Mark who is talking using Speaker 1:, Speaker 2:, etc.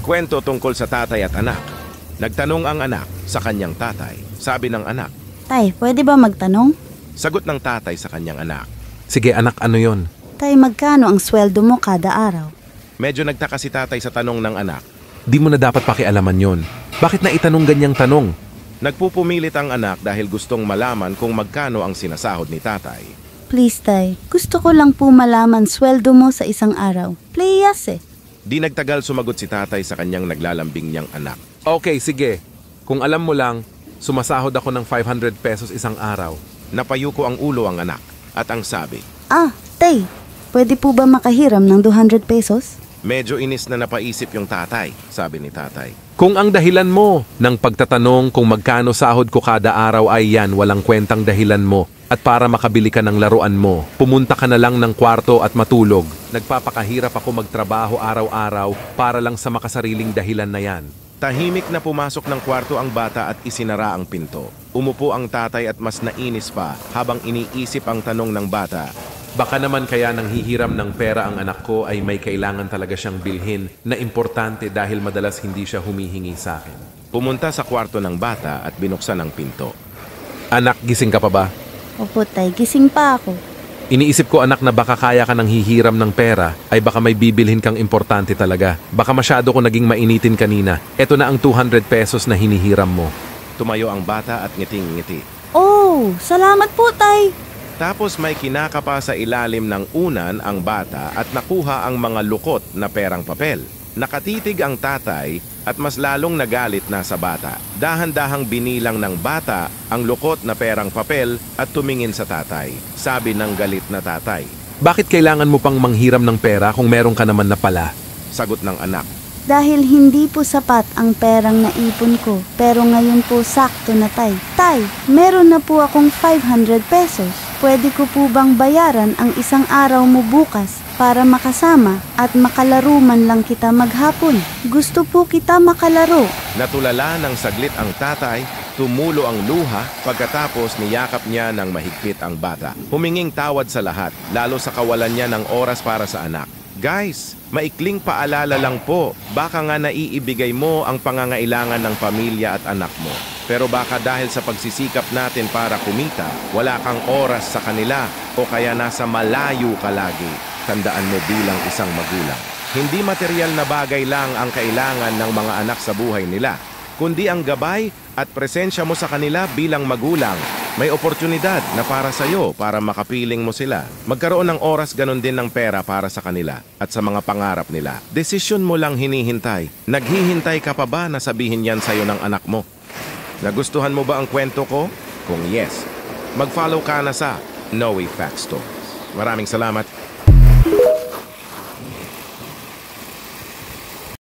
Speaker 1: Kwento tungkol sa tatay at anak. Nagtanong ang anak sa kanyang tatay. Sabi ng anak.
Speaker 2: Tay, pwede ba magtanong?
Speaker 1: Sagot ng tatay sa kanyang anak.
Speaker 3: Sige anak, ano yon?
Speaker 2: Tay, magkano ang sweldo mo kada araw?
Speaker 1: Medyo nagtaka si tatay sa tanong ng anak.
Speaker 3: Di mo na dapat pakialaman yon. Bakit na itanong ganyang tanong?
Speaker 1: Nagpupumilit ang anak dahil gustong malaman kung magkano ang sinasahod ni tatay.
Speaker 2: Please, Tay. Gusto ko lang po malaman sweldo mo sa isang araw. Playas eh.
Speaker 1: Di nagtagal sumagot si tatay sa kanyang naglalambing niyang anak.
Speaker 3: Okay, sige. Kung alam mo lang, sumasahod ako ng 500 pesos isang araw.
Speaker 1: Napayuko ang ulo ang anak at ang sabi.
Speaker 2: Tay, pwede po ba makahiram ng 200 pesos?
Speaker 1: Medyo inis na napaisip yung tatay, sabi ni tatay.
Speaker 3: Kung ang dahilan mo ng pagtatanong kung magkano sahod ko kada araw ay yan, walang kwentang dahilan mo. At para makabili ka ng laruan mo, pumunta ka na lang ng kwarto at matulog. Nagpapakahirap ako magtrabaho araw-araw para lang sa makasariling dahilan na yan.
Speaker 1: Tahimik na pumasok ng kwarto ang bata at isinara ang pinto. Umupo ang tatay at mas nainis pa habang iniisip ang tanong ng bata.
Speaker 3: Baka naman kaya nang hihiram ng pera ang anak ko ay may kailangan talaga siyang bilhin na importante dahil madalas hindi siya humihingi sa akin.
Speaker 1: Pumunta sa kwarto ng bata at binuksan ang pinto.
Speaker 3: Anak, gising ka pa ba?
Speaker 2: Opo, Tay. Gising pa ako.
Speaker 3: Iniisip ko anak na baka kaya ka nang hihiram ng pera ay baka may bibilhin kang importante talaga. Baka masyado ko naging mainitin kanina. Ito na ang 200 pesos na hinihiram mo.
Speaker 1: Tumayo ang bata at ngiting-ngiti.
Speaker 2: Oh, salamat po, Tay.
Speaker 1: Tapos may kinakapa sa ilalim ng unan ang bata at nakuha ang mga lukot na perang papel. Nakatitig ang tatay at mas lalong nagalit na sa bata. Dahan-dahang binilang ng bata ang lukot na perang papel at tumingin sa tatay. Sabi ng galit na tatay.
Speaker 3: Bakit kailangan mo pang manghiram ng pera kung meron ka naman na pala?
Speaker 1: Sagot ng anak.
Speaker 2: Dahil hindi po sapat ang perang naipon ko, pero ngayon po sakto na, Tay. Tay, meron na po akong 500 pesos. Pwede ko po bang bayaran ang isang araw mo bukas para makasama at makalaro man lang kita maghapon? Gusto po kita makalaro.
Speaker 1: Natulala ng saglit ang tatay, tumulo ang luha pagkatapos niyakap niya ng mahigpit ang bata. Huminging tawad sa lahat, lalo sa kawalan niya ng oras para sa anak. Guys, maikling paalala lang po, baka nga naiibigay mo ang pangangailangan ng pamilya at anak mo. Pero baka dahil sa pagsisikap natin para kumita, wala kang oras sa kanila o kaya nasa malayo ka lagi. Tandaan mo bilang isang magulang. Hindi material na bagay lang ang kailangan ng mga anak sa buhay nila, kundi ang gabay at presensya mo sa kanila bilang magulang. May oportunidad na para sa iyo para makapiling mo sila. Magkaroon ng oras ganon din ng pera para sa kanila at sa mga pangarap nila. Desisyon mo lang hinihintay. Naghihintay ka pa ba na sabihin yan sa iyo ng anak mo? Nagustuhan mo ba ang kwento ko? Kung yes, mag-follow ka na sa Noe Fact Stories. Maraming salamat.